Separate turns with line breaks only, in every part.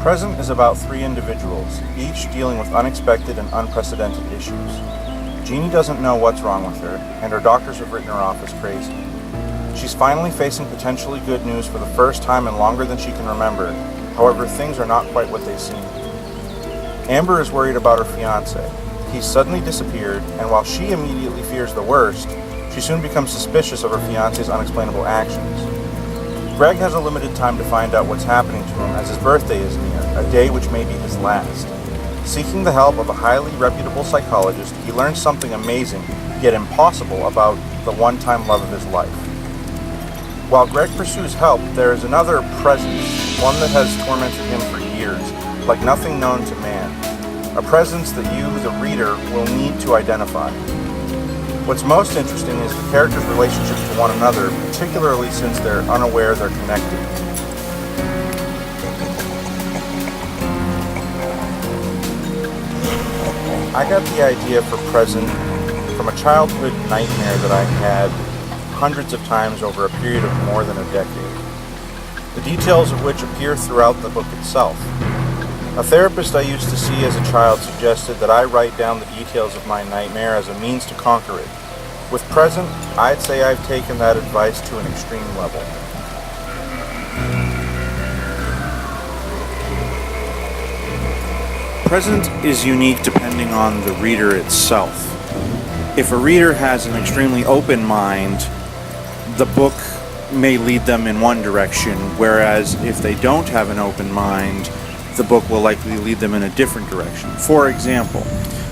Present is about three individuals, each dealing with unexpected and unprecedented issues. Jeannie doesn't know what's wrong with her, and her doctors have written her off as crazy. She's finally facing potentially good news for the first time in longer than she can remember. However, things are not quite what they seem. Amber is worried about her fiancé. He's suddenly disappeared, and while she immediately fears the worst, she soon becomes suspicious of her fiancé's unexplainable actions. Greg has a limited time to find out what's happening to him as his birthday is near, a day which may be his last. Seeking the help of a highly reputable psychologist, he learns something amazing, yet impossible, about the one-time love of his life. While Greg pursues help, there is another presence, one that has tormented him for years, like nothing known to man. A presence that you, the reader, will need to identify. What's most interesting is the characters' relationships to one another, particularly since they're unaware they're connected. I got the idea for Present from a childhood nightmare that I had hundreds of times over a period of more than a decade, the details of which appear throughout the book itself. A therapist I used to see as a child suggested that I write down the details of my nightmare as a means to conquer it. With Present, I'd say I've taken that advice to an extreme level. Present is unique depending on the reader itself. If a reader has an extremely open mind, the book may lead them in one direction, whereas if they don't have an open mind, the book will likely lead them in a different direction. For example,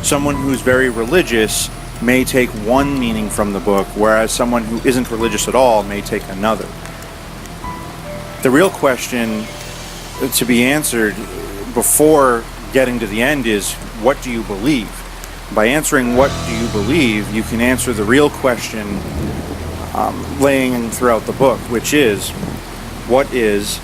someone who's very religious may take one meaning from the book, whereas someone who isn't religious at all may take another. The real question to be answered before getting to the end is, what do you believe? By answering what do you believe, you can answer the real question laying throughout the book, which is, what is